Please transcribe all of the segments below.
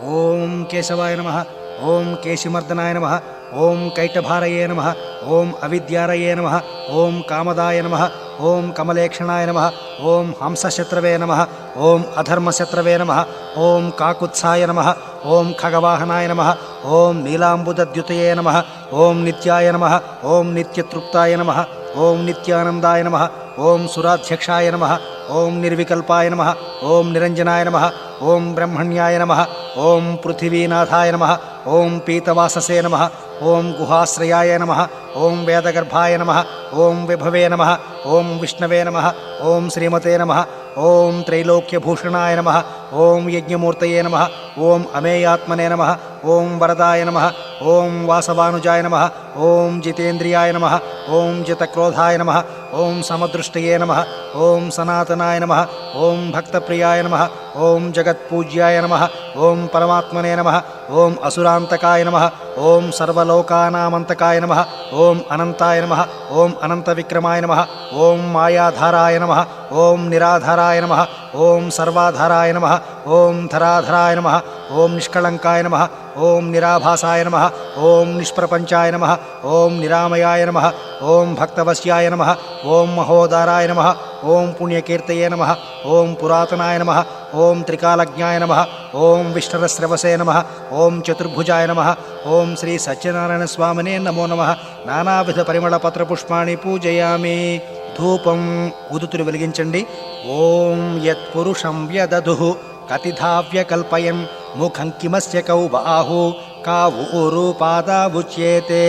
ఓం కేశవాయ నమః. ఓం కేశిమర్దనాయ నమః. ఓం కైటభారయే నమః. ఓం అవిద్యారయే నమః. ఓం కామదాయ నమః. ఓం కమలేక్షణాయ నమః. ఓం హంసశత్రవే నమః. ఓం అధర్మశత్రవే నమః. ఓం కాకుత్సాయ నమః. ఓం ఖగవాహనాయ నమః. ఓం నీలాంబుదద్యుతయే నమః. ఓం నిత్యాయ నమః. ఓం నిత్యతృప్తాయ నమః. ఓం నిత్యానందాయ నమః. ఓం సురాధ్యక్షాయ నమః. ఓం నిర్వికల్పాయ నమః. ఓం నిరంజనాయ నమః. ఓం బ్రహ్మణ్యాయ నమః. ఓం పృథివీనాథాయ నమః. ఓం పీతవాససే నమః. ఓం గుహాశ్రయాయ నమః. ఓం వేదగర్భాయ నమః. ఓం విభవే నమః. ఓం విష్ణవే నమః. ఓం శ్రీమతే నమః. ఓం త్రైలోక్యభూషణాయ నమః. ఓం యజ్ఞమూర్తయే నమః. ఓం అమేయాత్మనే నమః. ఓం వరదాయ నమః. ఓం వాసవానుజాయ నమః. ఓం జితేంద్రియాయ నమః. ఓం జితక్రోధాయ నమః. ఓం సమదృష్టయే నమః. ఓం సనాతనాయ నమః. ఓం భక్తప్రియాయ నమః. ఓం జగత్పూజ్యాయ నమః. ఓం పరమాత్మనే నమః. ఓం అసురాంతకాయ నమః. ఓం సర్వలోకానామంతకాయ నమః. ఓం అనంతాయ నమః. ఓం అనంతవిక్రమాయ నమః. ఓం మాయాధారాయ నమః. ఓం నిరాధారాయ నమః. ఓం సర్వాధారాయ నమః. ఓం ధరాధరాయ నమః. ఓం నిష్కళంకాయ నమః. ఓం నిరాభాసాయ నమః. ఓం నిష్ప్రపంచాయ నమః. ఓం నిరామయాయ నమః. ఓం భక్తవశ్యాయ నమః. ఓం మహోదారాయ నమః. ఓం పుణ్యకీర్తయే నమః. ఓం పురాతనాయ నమః. ఓం త్రికాలజ్ఞాయ నమః. ఓం విష్ణురస్రవసే నమః. ఓం చతుర్భుజాయ నమః. ఓం శ్రీ సత్యనారాయణ స్వామినే నమో నమః. నానావిధ పరిమళ పత్రపుష్పాణి పూజయామి. ధూపం ఉదుతులు వెలిగించండి. ఓం యత్పురుషం వ్యదధుః కతిధావ్యకల్పయన్ ముఖం కిమస్య కౌ బాహు కావూరు పాదావుచ్యేతే.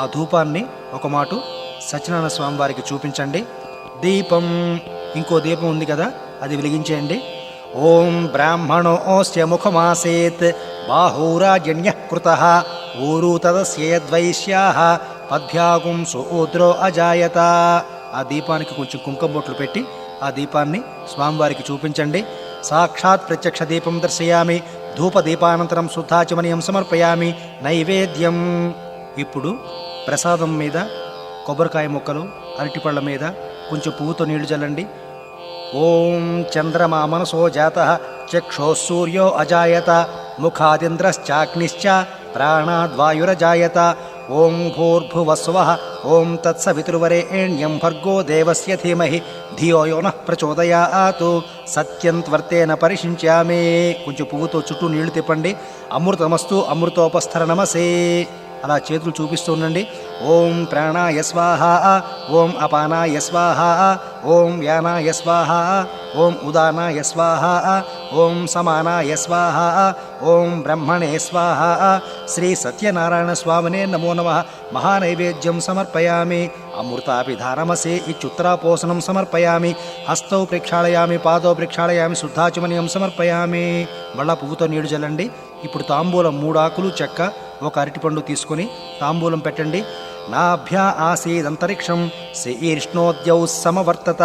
ఆ ధూపాన్ని ఒక మాటు సత్యనారాయణ స్వామి వారికి చూపించండి. దీపం, ఇంకో దీపం ఉంది కదా, అది వెలిగించేయండి. ఓం బ్రాహ్మణోస్య ముఖమాసేత్ బాహూరాజన్యః కృతః ఊరు తదస్యేద్వైశ్యాః పద్భ్యాగుం సూద్రో అజాయత. ఆ దీపానికి కొంచెం కుంకుమ బొట్లు పెట్టి ఆ దీపాన్ని స్వామివారికి చూపించండి. సాక్షాత్ ప్రత్యక్ష దీపం దర్శయామి. ధూపదీపానంతరం శుద్ధాచమనీయం సమర్పయామి. నైవేద్యం. ఇప్పుడు ప్రసాదం మీద కొబ్బరికాయ ముక్కలు, అరటిపళ్ళ మీద కొంచెం పువ్వుతో నీళ్లు చల్లండి. ఓం చంద్రమా మనసో జాతః చక్షో సూర్యో అజాయత ముఖాదింద్రశ్చాగ్నిశ్చ ప్రాణాద్వాయురజాయత. ఓం భూర్భువస్వః ఓం తత్సవితుర్వరేణ్యం భర్గో దేవస్య ధీమహి ధియో యో నః ప్రచోదయాత్. సత్యం త్వర్తేన పరిశించామి. కొంచెం పువ్వుతో చుట్టూ నీళ్లు తిప్పండి. అమృతమస్తు అమృతోపస్థర నమసే. అలా చేతులు చూపిస్తూ ఉండండి. ఓం ప్రాణాయ స్వాహ. ఓం అపానాయ స్వాహ. ఓం వ్యానాయ స్వాహ. ఓం ఉదానాయ స్వాహ. ఓం సమానాయ స్వాహ. ఓం బ్రహ్మణే స్వాహ. శ్రీ సత్యనారాయణ స్వామినే నమో నమః. మహానైవేద్యం సమర్పయామి. అమృతాభిధారమసే ఇత్యుత్తరాపోసనం సమర్పయామి. హస్తౌ ప్రేక్షాళయామి, పాదౌ ప్రేక్షాళయామి, శుద్ధాచమనీయం సమర్పయామి. మళ్ళా పువ్వుతో నీడు చల్లండి. ఇప్పుడు తాంబూలం 3 ఆకులు చెక్క, ఒక అరటిపండు తీసుకొని తాంబూలం పెట్టండి. నాభ్యా ఆసీదంతరిక్షం శీర్ష్ణోద్యౌ సమవర్తత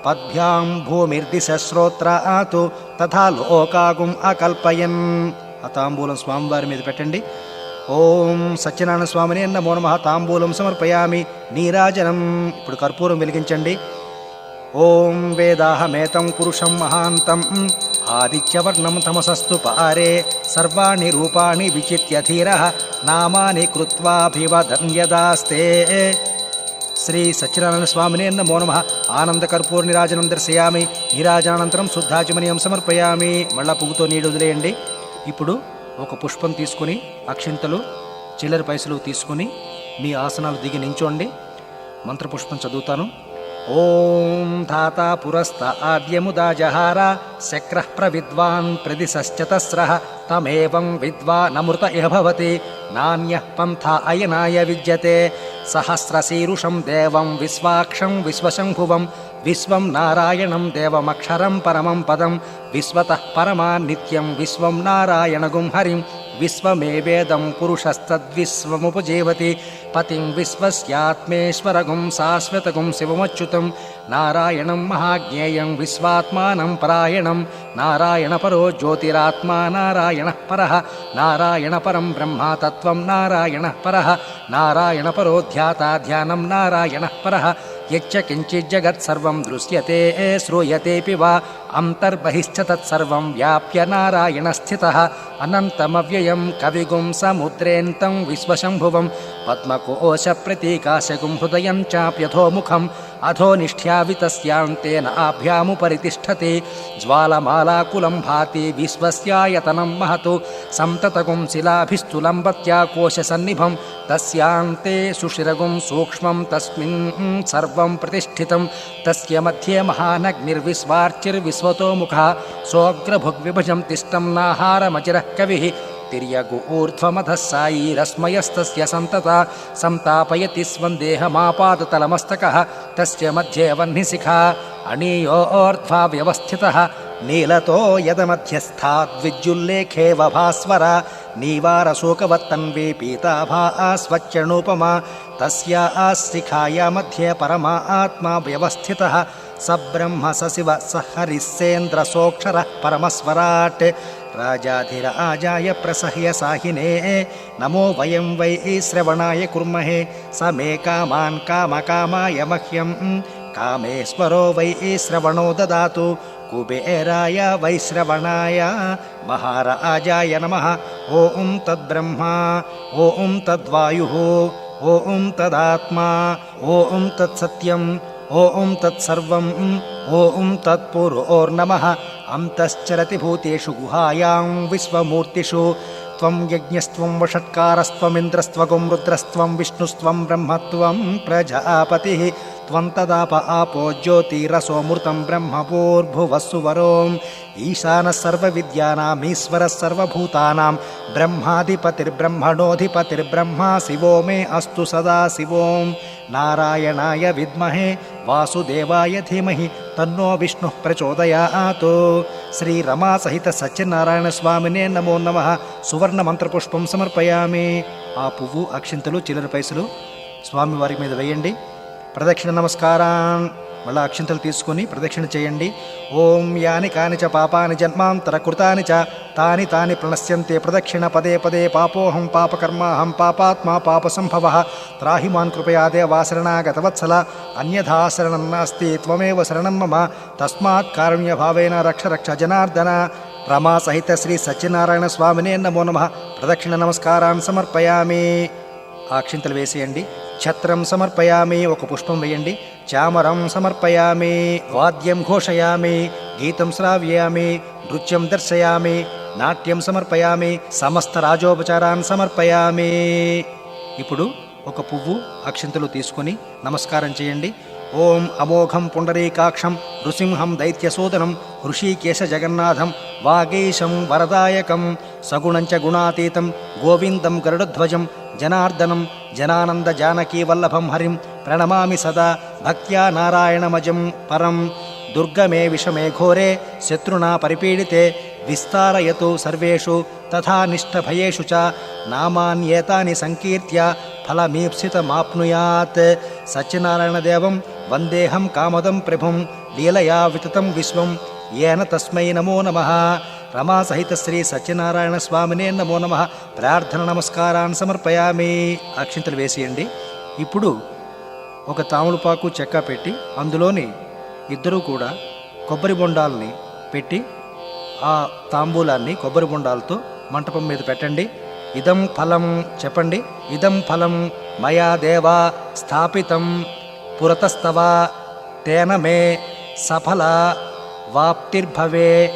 పద్భ్యాం భూమిర్దిశ్రోత్రాత్ తథా లోకాగుం అకల్పయన్. ఆ తాంబూలం స్వామివారి మీద పెట్టండి. ఓం సత్యనారాయణ స్వామినే నమో నమః. తాంబూలం సమర్పయామి. నీరాజనం. ఇప్పుడు కర్పూరం వెలిగించండి. ఓం వేదాహమేతం పురుషం మహాంతం ఆదిత్యవర్ణం తమసస్తు పారే సర్వాణి రూపాణి విచిత్య ధీరః నామాని కృత్వాభివదన్యదాస్తే. శ్రీ సత్యనారాయణ స్వామినే నమో నమః. ఆనందకర్పూర నీరాజనం దర్శయామి. నీరాజనానంతరం శుద్ధాచమనీయం సమర్పయామి. మళ్ళా పువ్వుతో నీడు వదిలేయండి. ఇప్పుడు ఒక పుష్పం తీసుకుని, అక్షింతలు, చిల్లర పైసలు తీసుకుని మీ ఆసనాలు దిగి నించోండి. మంత్రపుష్పం చదువుతాను. ఓం ధాతా పురస్త ఆద్యముదా జహార శక్రః ప్రవిద్వాన్ ప్రదిశశ్చతస్రః తమేవం విద్వానమృత ఇహ భవతి నాన్యః పంథ అయనాయ విద్యతే. సహస్రశీరుషం దేవం విశ్వాక్షం విశ్వశంభువం విశ్వం నారాయణం దేవమక్షరం పరమం పదం విశ్వతః పరమా నిత్యం విశ్వం నారాయణగుం హరిం విశ్వమేవేదం పురుషస్తద్విశ్వముపజీవతి పతిం విశ్వస్యాత్మేశ్వరగుం శాశ్వతగుం శివమచ్యుతం నారాయణం మహాజ్ఞేయం విశ్వాత్మానం పరాయణం నారాయణ పరో జ్యోతిరాత్మా నారాయణ పరః నారాయణ పరం బ్రహ్మ తత్వం నారాయణ పరః నారాయణ పరో ధ్యాతా ధ్యానం నారాయణ పరః యచ్చ కించిజ్జగత్సర్వం దృశ్యతే శ్రూయతేపి వా అంతర్బహిశ్చ తత్సర్వం వ్యాప్య నారాయణ స్థితః అనంతమవ్యయం కవిగుం సముద్రేంతం విశ్వశంభువం పద్మకోశ ప్రతీకాశగుం హృదయం చాప్యథోముఖం అధోనిష్ఠ్యావితస్యాంతేన ఆభ్యాముపరితిష్ఠతి జ్వాలమాలాకులం భాతి విశ్వస్యాయతనం మహతు సంతతగుం శిలాభిస్థులంబత్యా కోశసన్నిభం తస్యాంతే సుషిరగుం సూక్ష్మం తస్మిన్ సర్వం ప్రతిష్ఠితం తస్య మధ్యే మహానగ్నిర్విశ్వార్చిర్విశ్వతోముఖः సోగ్రభుగ్విభజం తిష్టం నాహారమచిరః కవిః తిర్యగు ఊర్ధ్వమధః సాయీరస్మయస్తస్య సంతత సంతాపయతి స్వందేహమాపాదతలమస్తకः తస్య మధ్యే వహ్నిశిఖా అణీయోర్ధ్వా వ్యవస్థితः నీలతో యదమధ్యస్థాద్విద్యుల్లేఖేవ భాస్వర నీవారశోకవత్తన్వే పీతాభా స్వచ్చణూపమా తస్యా శిఖాయా మధ్యే పరమా ఆత్మా వ్యవస్థితः సబ్రహ్మ సశివ సహరిస్సేంద్రసోక్షరः పరమస్వరాట్ రాజాధిరాజాయ ప్రసహ్య సాహినే నమో వయం వై శ్రవణాయ కుర్మహే స మే కామాన్ కామకామాయ మహ్యం కామేశ్వరో వై శ్రవణో దదాతు కుబేరాయ వైశ్రవణాయ మహారాజాయ నమః ఓం తద్బ్రహ్మ ఓం తద్వాయుః ఓం తదాత్మా ఓం తత్సత్యం ఓం తత్సర్వం ఓం తత్పురోర్నమః అంతశ్చరతి భూతేషు గుహాయాం విశ్వమూర్తిషు త్వం యజ్ఞస్త్వం వషట్కారస్త్వమింద్రస్త్వగుం రుద్రస్త్వం విష్ణుస్త్వం బ్రహ్మత్వం ప్రజాపతిః త్వం తదాప ఆపో జ్యోతిరసోమృతం బ్రహ్మభూర్భువస్సువరోం ఈశానः సర్వవిద్యానామీశ్వరः సర్వభూతానాం బ్రహ్మాధిపతిర్బ్రహ్మణోధిపతిర్బ్రహ్మా శివో మే అస్తు సదా శివోం నారాయణాయ విద్మహే వాసుదేవాయ ధీమహి తన్నో విష్ణుః ప్రచోదయాత్ శ్రీ రమా సహిత సత్యనారాయణ స్వామినే నమో నమః సువర్ణ మంత్రపుష్పం సమర్పయామి. ఆ పువ్వు అక్షింతలు చిల్లర పైసలు స్వామివారి మీద వేయండి. ప్రదక్షిణ నమస్కారం. మళ్ళీ అక్షింతలు తీసుకొని ప్రదక్షిణ చేయండి. ఓం యాని కాని చ పాపాని జన్మాంతర కృతాని చ తాని తాని ప్రణశ్యంతే ప్రదక్షిణ పదే పదే పాపోహం పాపకర్మాహం పాపాత్మా పాపసంభవః త్రాహి మాన్ కృపయా దేవా శరణాగతవత్సల అన్యథా శరణం నాస్తి త్వమేవ శరణం మమ తస్మాత్ కారుణ్యభావేన రక్ష రక్ష జనార్దన. రమా సహిత శ్రీ సత్యనారాయణ స్వామినే నమో నమః. ప్రదక్షిణ నమస్కారాన్ని సమర్పయామి. అక్షింతలు వేసేయండి. ఛత్రం సమర్పయామి. ఒక పుష్పం వేయండి. చామరం సమర్పయామి. వాద్యం ఘోషయామి. గీతం శ్రావ్యామి. నృత్యం దర్శయామి. నాట్యం సమర్పయామి. సమస్త రాజోపచారాన్ని సమర్పయామి. ఇప్పుడు ఒక పువ్వు అక్షింతలు తీసుకొని నమస్కారం చేయండి. ఓం అమోఘం పుండరీకాక్షం నృసింహం దైత్యసోదనం హృషీకేశ జగన్నాథం వాగీశం వరదాయకం సగుణంచ గుణాతీతం గోవిందం గరుడధ్వజం జనార్దనం జనానంద జానకీ వల్లభం హరిం ప్రణమామి సదా భక్త్యా నారాయణమజం పరం. దుర్గమే విషమే ఘోరే శత్రునా పరిపీడితే విస్తారయతు సర్వేషు తథా నిష్ఠభయేషు చ నామాన్యేతాని సంకీర్త్య ఫలమీప్సితమాప్నుయాత్. సత్యనారాయణదేవం వందేహం కామదం ప్రభుం లీలయా వితతం విశ్వం ఏన తస్మై నమో నమః. రమా సహిత శ్రీ సత్యనారాయణ స్వామినే నమో నమః. ప్రార్థన నమస్కారాన్ని సమర్పయామి. అక్షింతలు వేసేయండి. ఇప్పుడు ఒక తాములపాకు చెక్క పెట్టి అందులోని ఇద్దరూ కూడా కొబ్బరి బొండాలని పెట్టి ఆ తాంబూలాన్ని కొబ్బరి బొండాలతో మంటపం మీద పెట్టండి. ఇదం ఫలం చెప్పండి. ఇదం ఫలం మయా దేవా స్థాపితం పురతస్తవ తేన మే సఫల వాప్తిర్భవే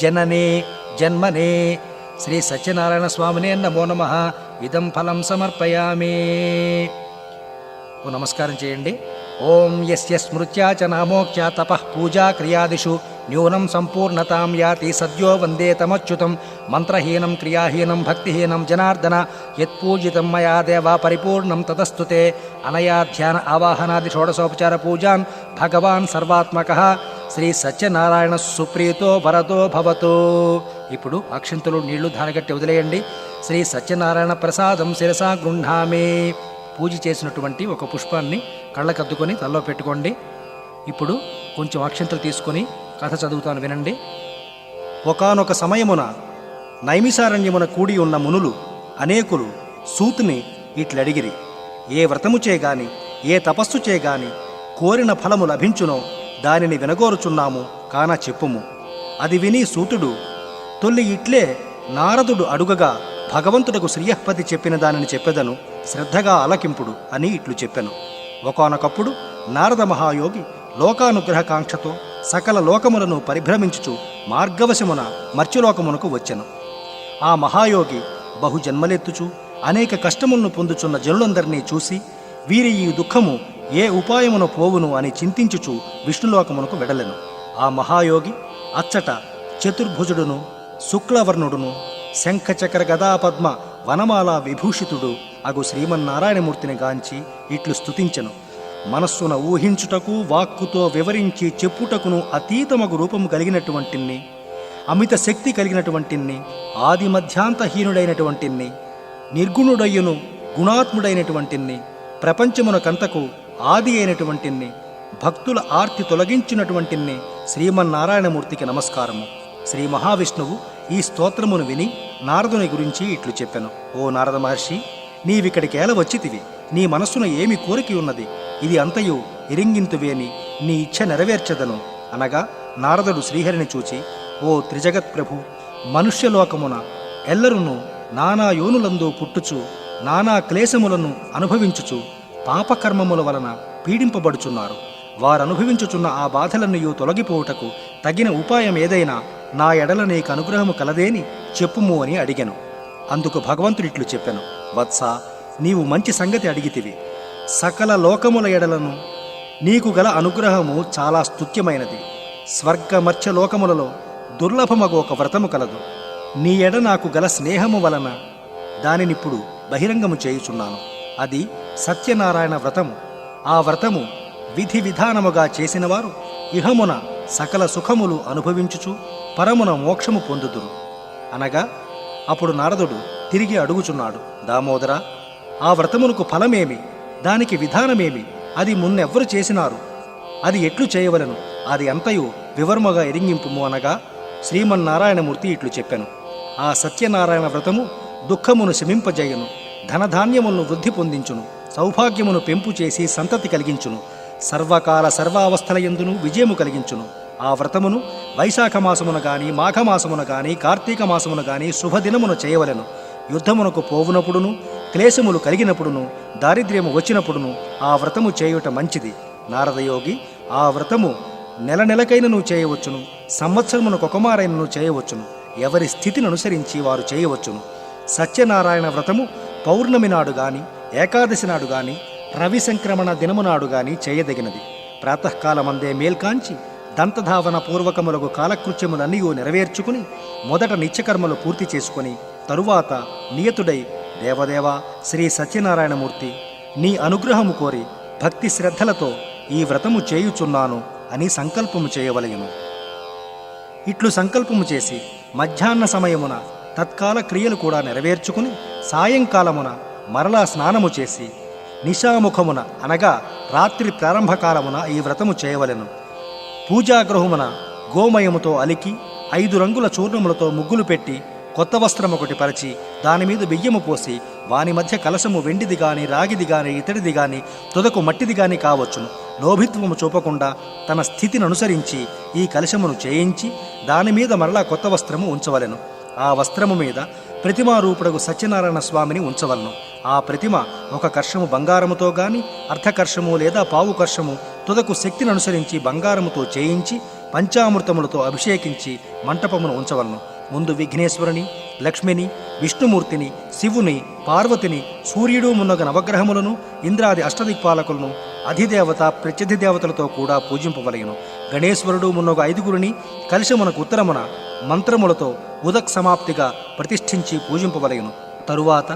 జనని జన్మని. శ్రీ సత్యనారాయణ స్వామినే నమో నమః. ఇదం ఫలం సమర్పయామి. ఓ నమస్కారం చేయండి. ఓం యస్య స్మృత్యా చ నామోక్త్యా తపః పూజా క్రియాదిషు న్యూనం సంపూర్ణతాం యాతి సద్యో వందే తమచ్యుతం. మంత్రహీనం క్రియాహీనం భక్తిహీనం జనార్దన యత్పూజితం మయా దేవా పరిపూర్ణం తదస్తుతే. అనయా ధ్యాన ఆవాహనాది షోడశోపచార పూజాన్ భగవాన్ సర్వాత్మకః శ్రీ సత్యనారాయణ సుప్రీతో వరదో భవతు. ఇప్పుడు అక్షింతలు నీళ్లు ధారగట్టి వదిలేయండి. శ్రీ సత్యనారాయణ ప్రసాదం శిరసా గృహ్ణామి. పూజ చేసినటువంటి ఒక పుష్పాన్ని కళ్ళకద్దుకొని తల్లో పెట్టుకోండి. ఇప్పుడు కొంచెం అక్షింతలు తీసుకొని కథ చదువుతాను వినండి. ఒకానొక సమయమున నైమిసారణ్యమున కూడి ఉన్న మునులు అనేకులు సూతుని ఇట్లడిగిరి. ఏ వ్రతము చేయగాని ఏ తపస్సు చేయగాని కోరిన ఫలము లభించునో దానిని వినగోరుచున్నాము కాన చెప్పుము. అది విని సూతుడు, తొల్లి ఇట్లే నారదుడు అడుగగా భగవంతుడకు శ్రీయఃపతి చెప్పిన దానిని చెప్పెదను, శ్రద్ధగా ఆలకింపుడు అని ఇట్లు చెప్పెను. ఒకానొకప్పుడు నారద మహాయోగి లోకానుగ్రహకాంక్షతో సకల లోకములను పరిభ్రమించుచు మార్గవశమున మర్త్యలోకమునకు వచ్చెను. ఆ మహాయోగి బహుజన్మలెత్తుచు అనేక కష్టములను పొందుచున్న జనులందరినీ చూసి వీరి ఈ దుఃఖము ఏ ఉపాయమున పోవును అని చింతించుచు విష్ణులోకమునకు వెడలెను. ఆ మహాయోగి అచ్చట చతుర్భుజుడును శుక్లవర్ణుడును శంఖచక్ర గదాపద్మ వనమాల విభూషితుడు అగు శ్రీమన్నారాయణమూర్తిని గాంచి ఇట్లు స్తుతించెను. మనస్సున ఊహించుటకు వాక్కుతో వివరించి చెప్పుటకును అతీతమగు రూపము కలిగినటువంటిన్ని, అమిత శక్తి కలిగినటువంటిన్ని, ఆది మధ్యాంతహీనుడైనటువంటిన్ని, నిర్గుణుడయ్యును గుణాత్ముడైనటువంటిన్ని, ప్రపంచమునకంతకు ఆది అయినటువంటిన్ని, భక్తుల ఆర్తి తొలగించినటువంటిన్ని శ్రీమన్నారాయణమూర్తికి నమస్కారము. శ్రీ మహావిష్ణువు ఈ స్తోత్రమును విని నారదుని గురించి ఇట్లు చెప్పెను. ఓ నారద మహర్షి, నీవిక్కడికేల వచ్చితివి? నీ మనస్సున ఏమి కోరిక ఉన్నది? ఇది అంతయు ఇరింగింతువేని నీ ఇచ్ఛ నెరవేర్చదను అనగా నారదుడు శ్రీహరిని చూచి, ఓ త్రిజగత్ప్రభు, మనుష్యలోకమున ఎల్లరును నానా యోనులందు పుట్టుచు నానా క్లేశములను అనుభవించుచు పాపకర్మముల వలన పీడింపబడుచున్నారు. వారనుభవించుచున్న ఆ బాధలన్నయూ తొలగిపోవుటకు తగిన ఉపాయం ఏదైనా నా ఎడల నీకు అనుగ్రహము కలదేని చెప్పుము అని అడిగెను. అందుకు భగవంతుడిట్లు చెప్పెను, వత్స, నీవు మంచి సంగతి అడిగితివి. సకల లోకముల ఎడలను నీకు గల అనుగ్రహము చాలా స్తుత్యమైనది. స్వర్గమర్చ లోకములలో దుర్లభమగు ఒక వ్రతము కలదు. నీ ఎడ నాకు గల స్నేహము వలన దానినిప్పుడు బహిరంగము చేయుచున్నాను. అది సత్యనారాయణ వ్రతము. ఆ వ్రతము విధి విధానముగా చేసినవారు ఇహమున సకల సుఖములు అనుభవించుచు పరమున మోక్షము పొందుదురు అనగా, అప్పుడు నారదుడు తిరిగి అడుగుచున్నాడు, దామోదర, ఆ వ్రతమునకు ఫలమేమి? దానికి విధానమేమి? అది మున్నెవ్వరు చేసినారు? అది ఎట్లు చేయవలను? అది అంతయు వివరముగా ఎరింగింపుము అనగా శ్రీమన్నారాయణమూర్తి ఇట్లు చెప్పెను. ఆ సత్యనారాయణ వ్రతము దుఃఖమును శమింపజేయును, ధనధాన్యములను వృద్ధి పొందించును, సౌభాగ్యమును పెంపు చేసి సంతతి కలిగించును, సర్వకాల సర్వావస్థలయందును విజయము కలిగించును. ఆ వ్రతమును వైశాఖ మాసమున గాని మాఘమాసమున గాని కార్తీక మాసమున గాని శుభదినమున చేయవలెను. యుద్ధమునకు పోవునప్పుడును క్లేశములు కలిగినప్పుడును దారిద్ర్యము వచ్చినప్పుడును ఆ వ్రతము చేయుట మంచిది. నారదయోగి, ఆ వ్రతము నెల నెలకైనను చేయవచ్చును, సంవత్సరమునకొకమారైనను చేయవచ్చును. ఎవరి స్థితిని అనుసరించి వారు చేయవచ్చును. సత్యనారాయణ వ్రతము పౌర్ణమి నాడు గాని ఏకాదశి నాడు గాని రవి సంక్రమణ దినము నాడు గాని చేయదగినది. ప్రాతకాలమందే మేల్కాంచి దంతధావన పూర్వకములకు కాలకృత్యములన్నీ నెరవేర్చుకుని మొదట నిత్యకర్మలు పూర్తి చేసుకుని తరువాత నియతుడై, దేవదేవ శ్రీ సత్యనారాయణమూర్తి, నీ అనుగ్రహము కోరి భక్తి శ్రద్ధలతో ఈ వ్రతము చేయుచున్నాను అని సంకల్పము చేయవలెను. ఇట్లు సంకల్పము చేసి మధ్యాహ్న సమయమున తత్కాల క్రియలు కూడా నెరవేర్చుకుని సాయంకాలమున మరలా స్నానము చేసి నిశాముఖమున అనగా రాత్రి ప్రారంభకాలమున ఈ వ్రతము చేయవలెను. పూజాగృహమున గోమయముతో అలికి 5 రంగుల చూర్ణములతో ముగ్గులు పెట్టి కొత్త వస్త్రము ఒకటి పరిచి దానిమీద బియ్యము పోసి వాని మధ్య కలశము వెండిది గాని రాగిది గాని ఇతడిది గాని తుదకు మట్టిది గాని కావచ్చును. లోభిత్వము చూపకుండా తన స్థితిని అనుసరించి ఈ కలశమును చేయించి దానిమీద మరలా కొత్త వస్త్రము ఉంచవలెను. ఆ వస్త్రము మీద ప్రతిమారూపుడగు సత్యనారాయణ స్వామిని ఉంచవలను. ఆ ప్రతిమ ఒక కర్షము బంగారముతో గాని అర్ధకర్షము లేదా పావు కర్షము తుదకు శక్తిని అనుసరించి బంగారముతో చేయించి పంచామృతములతో అభిషేకించి మంటపమును ఉంచవలను. ముందు విఘ్నేశ్వరుని, లక్ష్మిని, విష్ణుమూర్తిని, శివుని, పార్వతిని, సూర్యుడు మున్నగ నవగ్రహములను, ఇంద్రాది అష్టదిక్పాలకులను, అధిదేవత ప్రత్యధిదేవతలతో కూడా పూజింపవలయను. గణేశ్వరుడు మున్నగ 5గురిని కలశమునకు ఉత్తరమున మంత్రములతో ఉదక్ సమాప్తిగా ప్రతిష్ఠించి పూజింపవలయను. తరువాత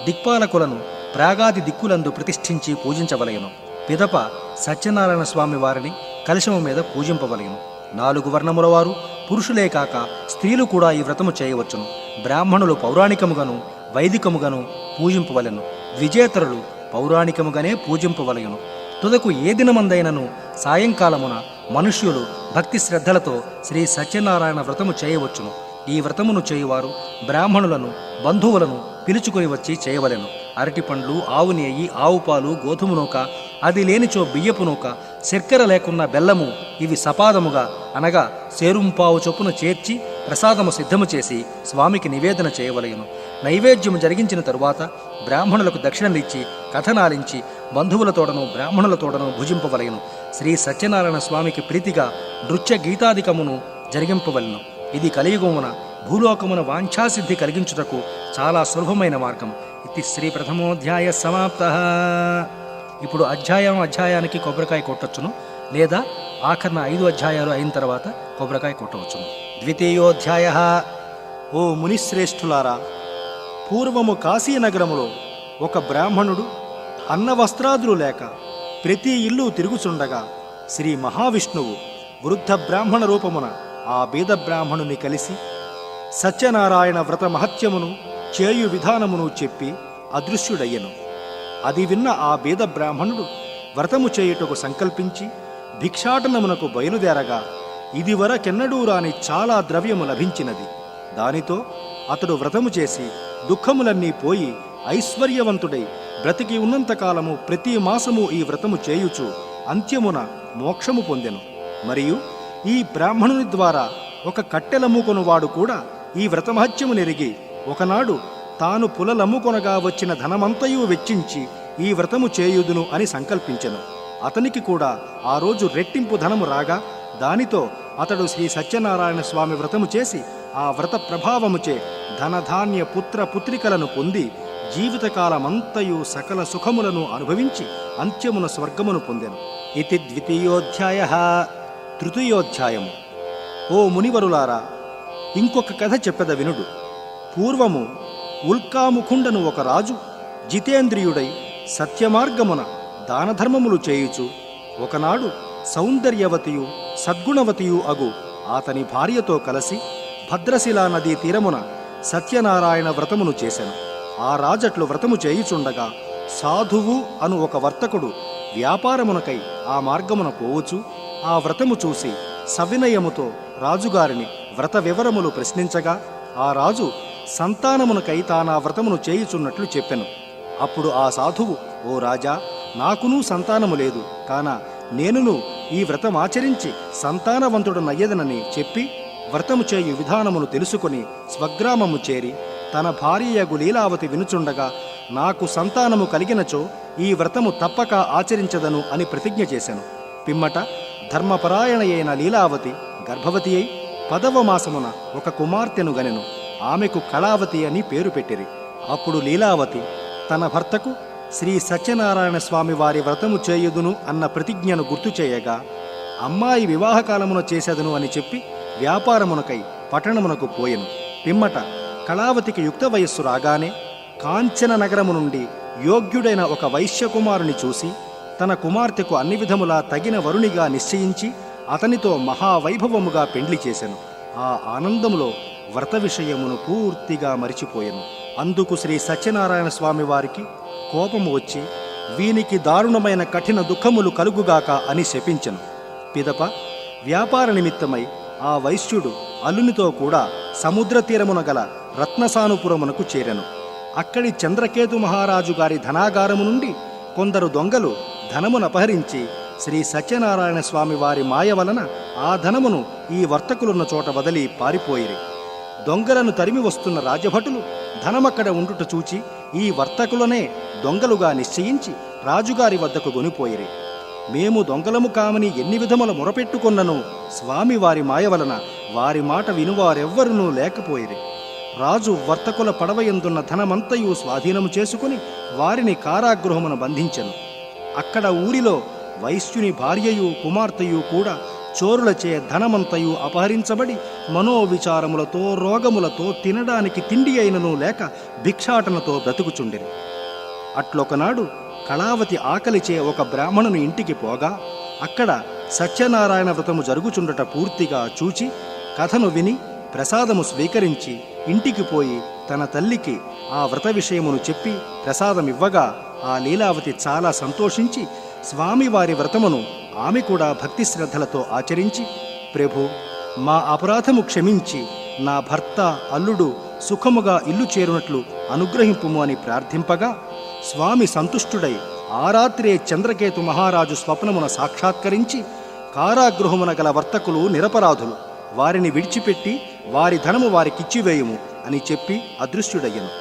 దిక్పాలకులను ప్రాగాది దిక్కులందు ప్రతిష్ఠించి పూజించవలయను. పిదప సత్యనారాయణ స్వామి వారిని కలశము మీద పూజింపవలయను. 4 వర్ణముల వారు పురుషులే కాక స్త్రీలు కూడా ఈ వ్రతము చేయవచ్చును. బ్రాహ్మణులు పౌరాణికముగాను వైదికముగాను పూజింపవలెను. ద్విజేతరులు పౌరాణికముగానే పూజింపవలయను. తుదకు ఏ దినమందైనను సాయంకాలమున మనుష్యులు భక్తి శ్రద్ధలతో శ్రీ సత్యనారాయణ వ్రతము చేయవచ్చును. ఈ వ్రతమును చేయువారు బ్రాహ్మణులను బంధువులను పిలుచుకొని వచ్చి చేయవలెను. అరటిపండ్లు, ఆవు నెయ్యి, ఆవు పాలు, గోధుమ నూక, అది లేనిచో బియ్యపు నూక, శర్కర లేకున్న బెల్లము ఇవి సపాదముగా అనగా సేరుంపావు చొప్పున చేర్చి ప్రసాదము సిద్ధము చేసి స్వామికి నివేదన చేయవలయును. నైవేద్యము జరిగించిన తరువాత బ్రాహ్మణులకు దక్షిణలిచ్చి కథనాలించి బంధువులతోడను బ్రాహ్మణులతోడను భుజింపవలయును. శ్రీ సత్యనారాయణ స్వామికి ప్రీతిగా నృత్య గీతాదికమును జరిగింపవలను. ఇది కలియుగమున భూలోకమున వాంఛాసిద్ధి కలిగించుటకు చాలా సులభమైన మార్గం. ఇది శ్రీ ప్రథమోధ్యాయ సమాప్త. ఇప్పుడు అధ్యాయానికి కొబ్బరికాయ కొట్టొచ్చును, లేదా ఆఖరణ 5 అధ్యాయాలు అయిన తర్వాత కొబ్బరికాయ కొట్టవచ్చును. ద్వితీయోధ్యాయ. ఓ మునిశ్రేష్ఠులారా, పూర్వము కాశీనగరములో ఒక బ్రాహ్మణుడు అన్నవస్త్రాదులు లేక ప్రతి ఇల్లు తిరుగుచుండగా శ్రీ మహావిష్ణువు వృద్ధ బ్రాహ్మణ రూపమున ఆ బీద బ్రాహ్మణుని కలిసి సత్యనారాయణ వ్రత మహత్యమును చేయు విధానమును చెప్పి అదృశ్యుడయ్యను. అది విన్న ఆ బీద బ్రాహ్మణుడు వ్రతము చేయుటకు సంకల్పించి భిక్షాటనమునకు బయలుదేరగా ఇదివరకెన్నడూ రాని చాలా ద్రవ్యము లభించినది. దానితో అతడు వ్రతము చేసి దుఃఖములన్నీ పోయి ఐశ్వర్యవంతుడై బ్రతికి ఉన్నంతకాలము ప్రతి మాసము ఈ వ్రతము చేయుచు అంత్యమున మోక్షము పొందెను. మరియు ఈ బ్రాహ్మణుని ద్వారా ఒక కట్టెలమ్ముకొనువాడు కూడా ఈ వ్రతమహత్యము నెరిగి ఒకనాడు తాను పులలమ్ముకొనగా వచ్చిన ధనమంతయు వెచ్చించి ఈ వ్రతము చేయుదును అని సంకల్పించెను. అతనికి కూడా ఆ రోజు రెట్టింపు ధనము రాగా దానితో అతడు శ్రీ సత్యనారాయణ స్వామి వ్రతము చేసి ఆ వ్రత ప్రభావముచే ధనధాన్య పుత్ర పుత్రికలను పొంది జీవితకాలమంతయు సకల సుఖములను అనుభవించి అంత్యమున స్వర్గమును పొందెను. ఇది ద్వితీయోధ్యాయ. తృతీయోధ్యాయము. ఓ మునివరులారా, ఇంకొక కథ చెప్పెద వినుడు. పూర్వము ఉల్కాముఖుండను ఒక రాజు జితేంద్రియుడై సత్యమార్గమున దానధర్మములు చేయుచు ఒకనాడు సౌందర్యవతియు సద్గుణవతియు అగు అతని భార్యతో కలిసి భద్రశిలా నదీ తీరమున సత్యనారాయణ వ్రతమును చేసెను. ఆ రాజట్లు వ్రతము చేయుచుండగా సాధువు అను ఒక వర్తకుడు వ్యాపారమునకై ఆ మార్గమున పోవచ్చు ఆ వ్రతము చూసి సవినయముతో రాజుగారిని వ్రత వివరములు ప్రశ్నించగా ఆ రాజు సంతానమునకై తానా వ్రతమును చేయుచున్నట్లు చెప్పెను. అప్పుడు ఆ సాధువు, ఓ రాజా, నాకునూ సంతానము లేదు, కాన నేనును ఈ వ్రతమాచరించి సంతానవంతుడనయ్యదనని చెప్పి వ్రతము చేయు విధానమును తెలుసుకొని స్వగ్రామము చేరి తన భార్యయగు లీలావతి వినుచుండగా నాకు సంతానము కలిగినచో ఈ వ్రతము తప్పక ఆచరించదను అని ప్రతిజ్ఞ చేశాను. పిమ్మట ధర్మపరాయణయైన లీలావతి గర్భవతి అయి 10వ మాసమున ఒక కుమార్తెను గనెను. ఆమెకు కళావతి అని పేరు పెట్టిరి. అప్పుడు లీలావతి తన భర్తకు శ్రీ సత్యనారాయణ స్వామి వారి వ్రతము చేయుదును అన్న ప్రతిజ్ఞను గుర్తు చేయగా అమ్మాయి వివాహకాలమున చేసేదను అని చెప్పి వ్యాపారమునకై పట్టణమునకు పోయెను. పిమ్మట కళావతికి యుక్త వయస్సు రాగానే కాంచన నగరము నుండి యోగ్యుడైన ఒక వైశ్యకుమారుని చూసి తన కుమార్తెకు అన్ని విధములా తగిన వరునిగా నిశ్చయించి అతనితో మహావైభవముగా పెండ్లి చేసెను. ఆ ఆనందములో వ్రత విషయమును పూర్తిగా మరిచిపోయెను. అందుకు శ్రీ సత్యనారాయణ స్వామి వారికి కోపము వచ్చి వీనికి దారుణమైన కఠిన దుఃఖములు కలుగుగాక అని శపించెను. పిదప వ్యాపార నిమిత్తమై ఆ వైశ్యుడు అల్లునితో కూడా సముద్ర తీరమున గల రత్నసానుపురమునకు చేరెను. అక్కడి చంద్రకేతు మహారాజు గారి ధనాగారము నుండి కొందరు దొంగలు ధనమునపహరించి శ్రీ సత్యనారాయణ స్వామి వారి మాయ వలన ఆ ధనమును ఈ వర్తకులున్న చోట వదిలి పారిపోయిరి. దొంగలను తరిమి వస్తున్న రాజభటులు ధనమక్కడ ఉండుట చూచి ఈ వర్తకులనే దొంగలుగా నిశ్చయించి రాజుగారి వద్దకు గొనిపోయిరి. మేము దొంగలము కామని ఎన్ని విధముల మొరపెట్టుకొన్నను స్వామి వారి మాయ వలన వారి మాట వినువారెవ్వరునూ లేకపోయిరి. రాజు వర్తకుల పడవయందున్న ధనమంతయు స్వాధీనము చేసుకుని వారిని కారాగృహమును బంధించెను. అక్కడ ఊరిలో వైశ్యుని భార్యయు కుమార్తెయు కూడా చోరులచే ధనమంతయు అపహరించబడి మనోవిచారములతో రోగములతో తినడానికి తిండి అయినను లేక భిక్షాటనతో బ్రతుకుచుండిరి. అట్లొకనాడు కళావతి ఆకలిచే ఒక బ్రాహ్మణుని ఇంటికి పోగా అక్కడ సత్యనారాయణ వ్రతము జరుగుచుండట పూర్తిగా చూచి కథను విని ప్రసాదము స్వీకరించి ఇంటికి పోయి తన తల్లికి ఆ వ్రత విషయమును చెప్పి ప్రసాదమివ్వగా ఆ లీలావతి చాలా సంతోషించి స్వామివారి వ్రతమును ఆమె కూడా భక్తి శ్రద్ధలతో ఆచరించి, ప్రభు, మా అపరాధము క్షమించి నా భర్త అల్లుడు సుఖముగా ఇల్లు చేరునట్లు అనుగ్రహింపుము అని ప్రార్థింపగా స్వామి సంతుష్టుడై ఆ రాత్రే చంద్రకేతు మహారాజు స్వప్నమున సాక్షాత్కరించి, కారాగృహమున గల వర్తకులు నిరపరాధులు, వారిని విడిచిపెట్టి వారి ధనము వారికిచ్చివేయుము అని చెప్పి అదృశ్యుడయ్యను.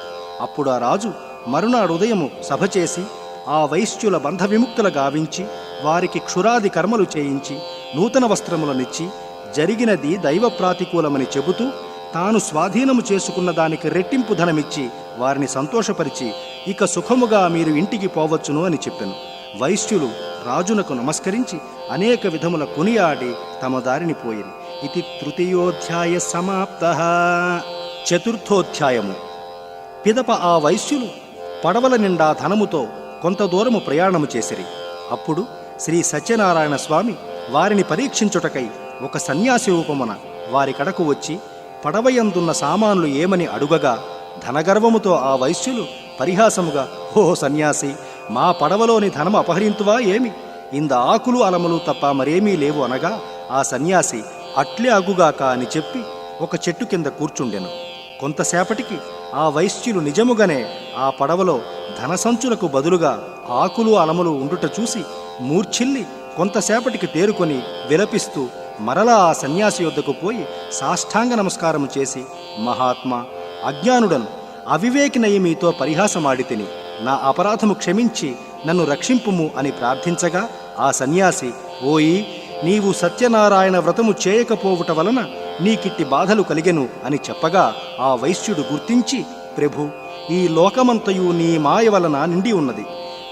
అప్పుడు ఆ రాజు మరునాడు ఉదయము సభ చేసి ఆ వైశ్యుల బంధ విముక్తుల గావించి వారికి క్షురాది కర్మలు చేయించి నూతన వస్త్రములనిచ్చి జరిగినది దైవ ప్రాతికూలమని చెబుతూ తాను స్వాధీనము చేసుకున్న దానికి రెట్టింపు ధనమిచ్చి వారిని సంతోషపరిచి ఇక సుఖముగా మీరు ఇంటికి పోవచ్చును అని చెప్పెను. వైశ్యులు రాజునకు నమస్కరించి అనేక విధముల కొనియాడి తమ దారిని పోయిరి. ఇది తృతీయోధ్యాయ సమాప్తః. చతుర్థోధ్యాయము. పిదప ఆ వైశ్యులు పడవల నిండా ధనముతో కొంత దూరము ప్రయాణము చేసిరి. అప్పుడు శ్రీ సత్యనారాయణ స్వామి వారిని పరీక్షించుటకై ఒక సన్యాసి రూపమున వారి కడకు వచ్చి పడవయందున్న సామాన్లు ఏమని అడుగగా ధనగర్వముతో ఆ వైశ్యులు పరిహాసముగా, ఓ సన్యాసి, మా పడవలోని ధనము అపహరింతువా ఏమి? ఇంద ఆకులు అలములు తప్ప మరేమీ లేవు అనగా ఆ సన్యాసి అట్లే అగుగాక అని చెప్పి ఒక చెట్టు కింద కూర్చుండెను. కొంతసేపటికి ఆ వైశ్యులు నిజముగానే ఆ పడవలో ధనసంచులకు బదులుగా ఆకులు అలములు ఉండుట చూసి మూర్ఛిల్లి కొంతసేపటికి తేరుకొని విలపిస్తూ మరలా ఆ సన్యాసి యొద్దకు పోయి సాష్టాంగ నమస్కారము చేసి, మహాత్మా, అజ్ఞానుడను అవివేకినయి మీతో పరిహాసమాడితిని, నా అపరాధము క్షమించి నన్ను రక్షింపుము అని ప్రార్థించగా ఆ సన్యాసి, ఓయి, నీవు సత్యనారాయణ వ్రతము చేయకపోవుట వలన నీకిట్టి బాధలు కలిగెను అని చెప్పగా ఆ వైశ్యుడు గుర్తించి, ప్రభు, ఈ లోకమంతయు నీ మాయ వలన నిండి ఉన్నది.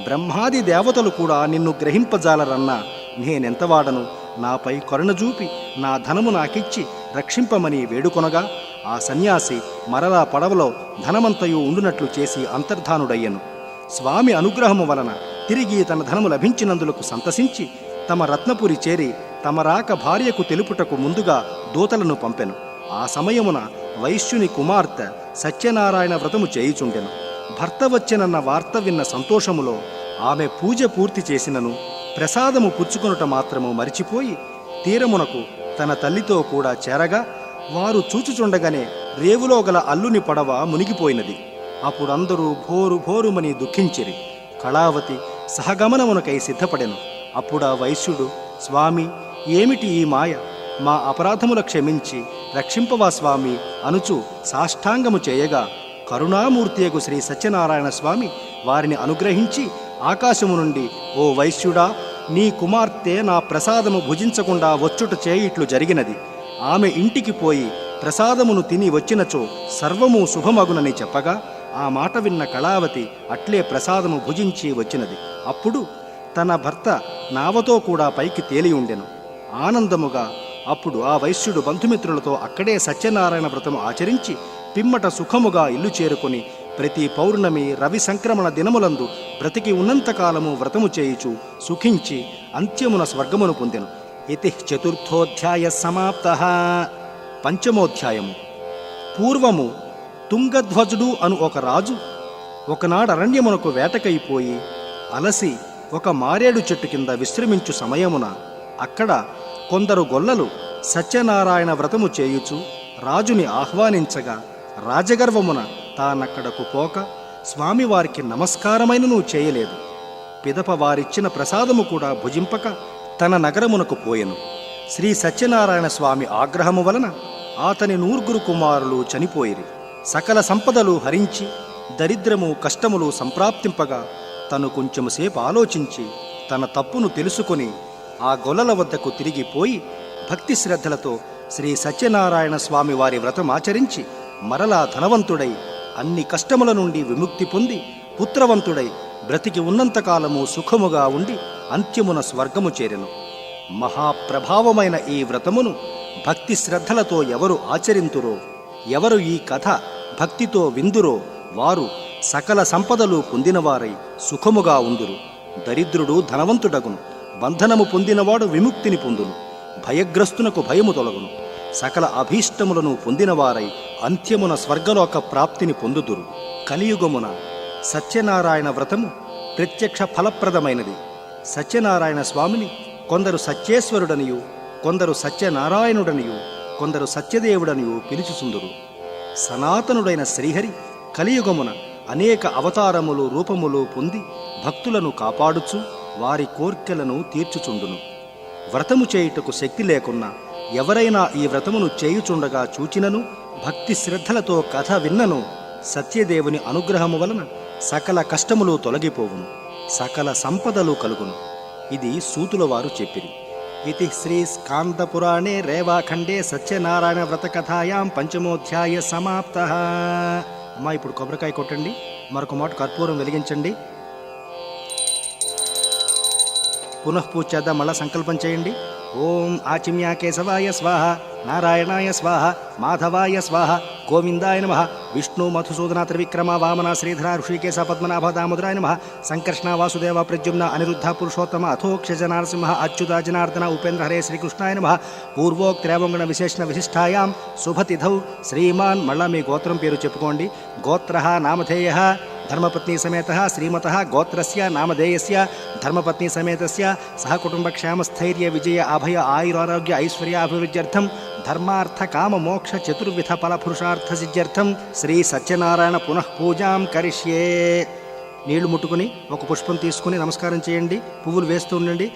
బ్రహ్మాది దేవతలు కూడా నిన్ను గ్రహింపజాలరన్నా నేనెంతవాడను, నాపై కరుణ చూపి నా ధనము నాకిచ్చి రక్షింపమని వేడుకొనగా ఆ సన్యాసి మరలా పడవలో ధనమంతయు ఉండునట్లు చేసి అంతర్ధానుడయ్యను. స్వామి అనుగ్రహము వలన తిరిగి తన ధనము లభించినందులకు సంతసించి తమ రత్నపురి చేరి తమ రాక భార్యకు తెలుపుటకు ముందుగా దూతలను పంపెను. ఆ సమయమున వైశ్యుని కుమార్తె సత్యనారాయణ వ్రతము చేయుచుండెను. భర్త వచ్చెనన్న వార్త విన్న సంతోషములో ఆమె పూజ పూర్తి చేసినను ప్రసాదము పుచ్చుకొనుట మాత్రము మరిచిపోయి తీరమునకు తన తల్లితో కూడా చేరగా వారు చూచుచుండగానే రేవులో గల అల్లుని పడవ మునిగిపోయినది. అప్పుడందరూ భోరు భోరుమని దుఃఖించిరి. కళావతి సహగమనమునకై సిద్ధపడెను. అప్పుడా వైశ్యుడు, స్వామి, ఏమిటి ఈ మాయ? మా అపరాధముల క్షమించి రక్షింపవా స్వామి అనుచు సాష్టాంగము చేయగా కరుణామూర్తియగు శ్రీ సత్యనారాయణ స్వామి వారిని అనుగ్రహించి ఆకాశము నుండి, ఓ వైశ్యుడా, నీ కుమార్తె నా ప్రసాదము భుజించకుండా వచ్చుట చేయిట్లు జరిగినది. ఆమె ఇంటికి పోయి ప్రసాదమును తిని వచ్చినచో సర్వము శుభమగునని చెప్పగా ఆ మాట విన్న కళావతి అట్లే ప్రసాదము భుజించి వచ్చినది. అప్పుడు తన భర్త నావతో కూడా పైకి తేలి ఉండెను. ఆనందముగా అప్పుడు ఆ వైశ్యుడు బంధుమిత్రులతో అక్కడే సత్యనారాయణ వ్రతము ఆచరించి పిమ్మట సుఖముగా ఇల్లు చేరుకొని ప్రతి పౌర్ణమి రవి సంక్రమణ దినములందు బ్రతికి ఉన్నంతకాలము వ్రతము చేయుచు సుఖించి అంత్యమున స్వర్గమును పొందెను. ఇతి చతుర్థోధ్యాయ సమాప్తః. పంచమోధ్యాయము. పూర్వము తుంగధ్వజుడు అను ఒక రాజు ఒకనాడు అరణ్యమునకు వేటకైపోయి అలసి ఒక మారేడు చెట్టు కింద విశ్రమించు సమయమున అక్కడ కొందరు గొల్లలు సత్యనారాయణ వ్రతము చేయుచు రాజుని ఆహ్వానించగా రాజగర్వమున తానక్కడకు పోక స్వామివారికి నమస్కారమైనను చేయలేదు. పిదప వారిచ్చిన ప్రసాదము కూడా భుజింపక తన నగరమునకు పోయెను. శ్రీ సత్యనారాయణ స్వామి ఆగ్రహము వలన అతని 9 కుమారులు చనిపోయిరి. సకల సంపదలు హరించి దరిద్రము కష్టములు సంప్రాప్తింపగా తను కొంచెంసేపు ఆలోచించి తన తప్పును తెలుసుకొని ఆ గొల్లల వద్దకు తిరిగిపోయి భక్తి శ్రద్ధలతో శ్రీ సత్యనారాయణ స్వామి వారి వ్రతమాచరించి మరలా ధనవంతుడై అన్ని కష్టముల నుండి విముక్తి పొంది పుత్రవంతుడై బ్రతికి ఉన్నంతకాలము సుఖముగా ఉండి అంత్యమున స్వర్గము చేరెను. మహాప్రభావమైన ఈ వ్రతమును భక్తి శ్రద్ధలతో ఎవరు ఆచరింతురో, ఎవరు ఈ కథ భక్తితో విందురో వారు సకల సంపదలు పొందినవారై సుఖముగా ఉందురు. దరిద్రుడు ధనవంతుడగును, బంధనము పొందినవాడు విముక్తిని పొందును, భయగ్రస్తునకు భయము తొలగును. సకల అభీష్టములను పొందినవారై అంత్యమున స్వర్గలోక ప్రాప్తిని పొందుదురు. కలియుగమున సత్యనారాయణ వ్రతము ప్రత్యక్ష ఫలప్రదమైనది. సత్యనారాయణ స్వామిని కొందరు సత్యేశ్వరుడనియు, కొందరు సత్యనారాయణుడనియు, కొందరు సత్యదేవుడనియు పిలుచుచుందురు. సనాతనుడైన శ్రీహరి కలియుగమున అనేక అవతారములు రూపములు పొంది భక్తులను కాపాడుచు వారి కోర్కెలను తీర్చుచుండును. వ్రతము చేయుటకు శక్తి లేకున్నా ఎవరైనా ఈ వ్రతమును చేయుచుండగా చూచినను భక్తి శ్రద్ధలతో కథ విన్నను సత్యదేవుని అనుగ్రహము వలన సకల కష్టములు తొలగిపోవును, సకల సంపదలు కలుగును. ఇది సూతుల వారు చెప్పిరి. ఇది శ్రీ స్కాందపురాణే రేవాఖండే సత్యనారాయణ వ్రతకథాయాం పంచమోధ్యాయ సమాప్త. అమ్మా, ఇప్పుడు కొబ్బరికాయ కొట్టండి, మరొక మాట కర్పూరం వెలిగించండి. పునఃపూజ చేద్దాం. మళ్ళా సంకల్పం చేయండి. ఓం ఆచిమ్యా కేశవాయ స్వాహ, నారాయణాయ స్వాహ, మాధవాయ స్వాహ, గోవిందాయ నమః, విష్ణు మధుసూదన త్రివిక్రమ వామన శ్రీధర ఋషికేశ పద్మనాభ దామోదరాయ నమః, సంకర్షణ వాసుదేవ ప్రద్యుమ్న అనిరుద్ధ పురుషోత్తమ అథోక్షజ నరసింహ అచ్యుత జనార్దన ఉపేంద్ర హరే శ్రీకృష్ణాయ నమః. పూర్వోక్త్రేవంగుణ విశేషణ విశిష్టాయాం శుభతిథౌ శ్రీమాన్. మళ్ళా మీ గోత్రం పేరు చెప్పుకోండి. గోత్రః నామధేయః ధర్మపత్ని సమేత శ్రీమత గోత్రస్య నామధేయస్య ధర్మపత్ని సమేతస్య సహ కుటుంబ క్షేమ స్థైర్య విజయ అభయ ఆయురారోగ్య ఐశ్వర్యాభివృద్ధ్యర్థం ధర్మార్థ కామ మోక్ష చతుర్విధ ఫల పురుషార్థ సిద్ధ్యర్థం శ్రీ సత్యనారాయణ పునః పూజాం కరిష్యే. నీళ్లు ముట్టుకుని ఒక పుష్పం తీసుకుని నమస్కారం చేయండి. పువ్వులు వేస్తూ ఉండండి.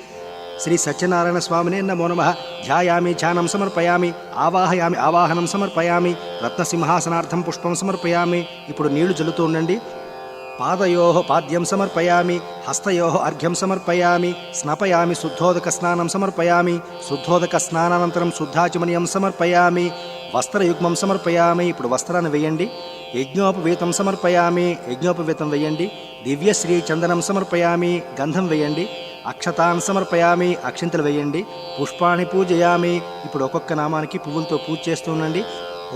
శ్రీ సత్యనారాయణ స్వామినే నమో నమః. ధ్యాయామి ధ్యానం సమర్పయామి, ఆవాహయామి ఆవాహనం సమర్పయామి, రత్నసింహాసనార్థం పుష్పం సమర్పయామి. ఇప్పుడు నీళ్లు జల్లుతూ ఉండండి. పాదయోః పాద్యం సమర్పయామి, హస్తయోః అర్ఘ్యం సమర్పయామి, స్నపయామి, శుద్ధోదక స్నానం సమర్పయామి, శుద్ధోదక స్నానానంతరం శుద్ధాచమనీయం సమర్పయామి, వస్త్రయుగ్మం సమర్పయామి. ఇప్పుడు వస్త్రాన్ని వేయండి. యజ్ఞోపవీతం సమర్పయామి, యజ్ఞోపవీతం వేయండి. దివ్యశ్రీ చందనం సమర్పయామి, గంధం వేయండి. అక్షతాన్ సమర్పయామి, అక్షింతలు వేయండి. పుష్పాన్ని పూజయామి. ఇప్పుడు ఒక్కొక్క నామానికి పువ్వులతో పూజ చేస్తూ ఉండండి.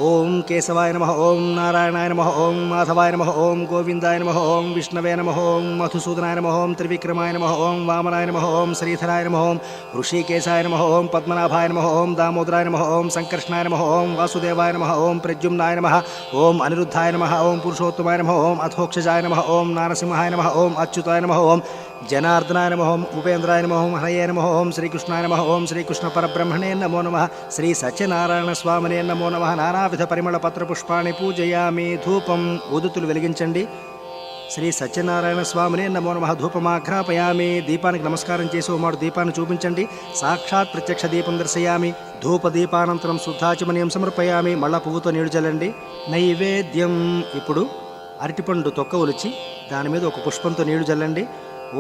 ఓం కేశవాయ నమః, ఓం నారాయణాయ నమః, ఓం మాధవాయ నమః, ఓం గోవిందాయ నమః, ఓం విష్ణవే నమః, ఓం మధుసూదనాయ నమః, ఓం త్రివిక్రమాయ నమః, ఓం వామనాయ నమః, ఓం శ్రీధరాయ నమః, ఓం ఋషికేశాయ నమః, ఓం పద్మనాభాయ నమః, ఓం దామోదరాయ నమః, ఓం సంకర్షణాయ నమః, ఓం వాసుదేవాయ నమః, ఓం ప్రద్యుమ్నాయ నమః, ఓం అనిరుద్ధాయ నమః, ఓం పురుషోత్తమాయ నమః, ఓం అథోక్షజాయ నమః, ఓం నారసింహాయ నమః, ఓం అచ్యుతాయ నమః, ఓం జనార్దనాయ నమః, ఓం ఉపేంద్రాయ నమః, ఓం హరయే నమః, ఓం శ్రీకృష్ణాయ నమః, ఓం శ్రీకృష్ణ పరబ్రహ్మణే నమో నమః, శ్రీ సత్యనారాయణ స్వామినే నమో నమః. నానావిధ పరిమళ పత్ర పుష్పాన్ని పూజయామి. ధూపం ఊదుతులు వెలిగించండి. శ్రీ సత్యనారాయణ స్వామినే నమో నమః. ధూపమాఘ్రాపయామి. దీపానికి నమస్కారం చేసి మాడు దీపాన్ని చూపించండి. సాక్షాత్ ప్రత్యక్ష దీపం దర్శయామి. ధూప దీపానంతరం శుద్ధాచమనీయం సమర్పయామి. మళ్ళా పువ్వుతో నీళ్లు చల్లండి. నైవేద్యం. ఇప్పుడు అరటిపండు తొక్క ఒలిచి దాని మీద ఒక పుష్పంతో నీళ్లు చల్లండి.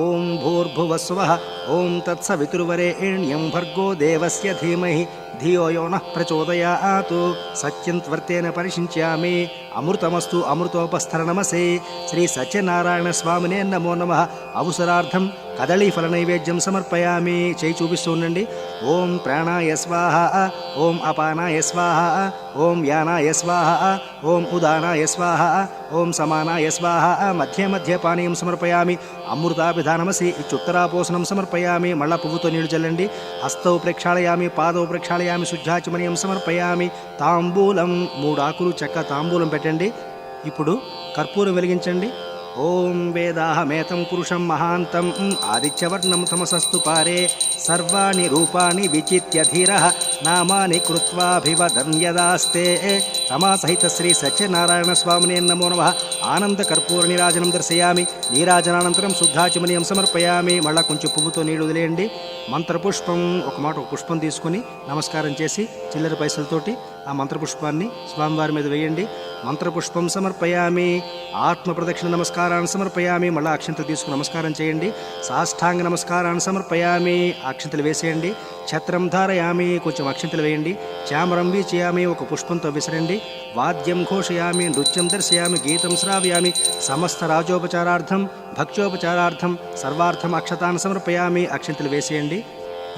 ఓం భూర్భువస్వః ఓం తత్సవితుర్వరేణ్యం భర్గో దేవస్య ధీమహి ధియో యో నః ప్రచోదయాత్. సత్యం త్వర్తేన పరిశించామి. అమృతమస్తు అమృతోపస్థరణమసే. శ్రీ సత్యనారాయణ స్వామినే నమో నమః. అవసరార్థం కదళీఫల నైవేద్యం సమర్పయామి. చేయి చూపిస్తూ ఉండండి. ఓం ప్రాణాయ స్వాహ, ఓం అపానాయ స్వాహ, ఓం యానాయ స్వాహ, ఓం ఉదానాయ స్వాహ, ఓం సమానాయ స్వాహ. మధ్య మధ్య పానీయం సమర్పయామి. అమృతాభిధానమసి ఇత్యుత్తరాపోసనం సమర్పయామి. మళ్ళా పువ్వుతో నీళ్లు చల్లండి. హస్తౌ ప్రక్షాళయామి, పాదౌ ప్రక్షాళయామి, శుద్ధాచమనీయం సమర్పయామి. తాంబూలం 3 ఆకులు చెక్క తాంబూలం పెట్టండి. ఇప్పుడు కర్పూరం వెలిగించండి. ఓం వేదాహమేతం పురుషం మహాంతం ఆదిత్యవర్ణం తమసస్తు పారే సర్వాణి రూపాణి విచిత్య ధీరః నామాని కృత్వాభివదన్ యదాస్తే. రమాసహిత శ్రీ సత్యనారాయణ స్వామినే నమో నమః. ఆనంద కర్పూర నీరాజనం దర్శయామి. నీరాజనానంతరం శుద్ధాచమనీయం సమర్పయామి. మళ్ళా కొంచెం పువ్వుతో నీళ్లు వదిలేయండి. మంత్రపుష్పం ఒక పుష్పం తీసుకుని నమస్కారం చేసి చిల్లర పైసలతోటి ఆ మంత్రపుష్పాన్ని స్వామివారి మీద వేయండి. మంత్రపుష్పం సమర్పయామి. ఆత్మ ప్రదక్షిణ నమస్కారాన్ని సమర్పయామి. మళ్ళీ అక్షంతలు తీసుకుని నమస్కారం చేయండి. సాష్టాంగ నమస్కారాన్ని సమర్పయామి. అక్షంతలు వేసేయండి. ఛత్రం ధారయామి. కొంచెం అక్షంతలు వేయండి. చామరం వీచయామి. ఒక పుష్పంతో విసరండి. వాద్యం ఘోషయామి. నృత్యం దర్శయామి. గీతం శ్రావ్యామి. సమస్త రాజోపచారార్థం భక్త్యోపచారార్థం సర్వార్థం అక్షతాన్ని సమర్పయామి. అక్షంతలు వేసేయండి.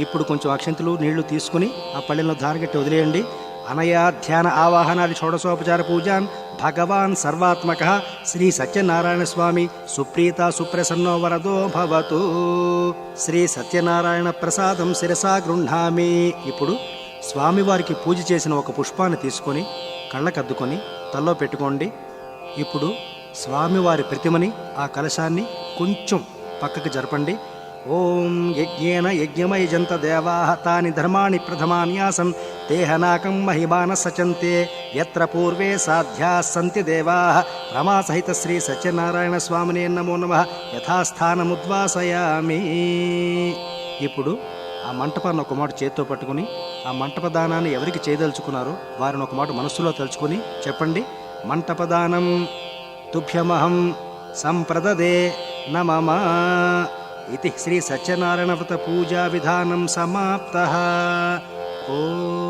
ఇప్పుడు కొంచెం అక్షంతలు నీళ్లు తీసుకుని ఆ పళ్ళెంలో ధారగట్టి వదిలేయండి. అనయా ధ్యాన ఆవాహనాది షోడశోపచార పూజాన్ భగవాన్ సర్వాత్మక శ్రీ సత్యనారాయణ స్వామి సుప్రీత సుప్రసన్నో వరదో భవతు. శ్రీ సత్యనారాయణ ప్రసాదం శిరసా గృహ్ణామి. ఇప్పుడు స్వామివారికి పూజ చేసిన ఒక పుష్పాన్ని తీసుకొని కళ్ళకద్దుకొని తల్లో పెట్టుకోండి. ఇప్పుడు స్వామివారి ప్రతిమని ఆ కలశాన్ని కొంచెం పక్కకు జరపండి. ఓం యజ్ఞేన యజ్ఞమయజంత దేవాః తాని ధర్మాణి ప్రథమాన్యాసన్ తేహనాకం మహిమాన సచంతే యత్ర పూర్వే సాధ్యాः సంతి దేవాः రమాసహిత శ్రీ సత్యనారాయణ స్వామినే నమో నమః యథాస్థానముద్వాసయామి. ఇప్పుడు ఆ మంటపాన్ని ఒక మాట చేత్తో పట్టుకుని ఆ మంటపదానాన్ని ఎవరికి చేయదలుచుకున్నారో వారిని ఒక మాట మనస్సులో తలుచుకుని చెప్పండి. మంటపదానం తుభ్యమహం సంప్రదదే నమమ ఇది శ్రీ సత్యనారాయణ వ్రత పూజా విధానం సమాప్తః. ఓం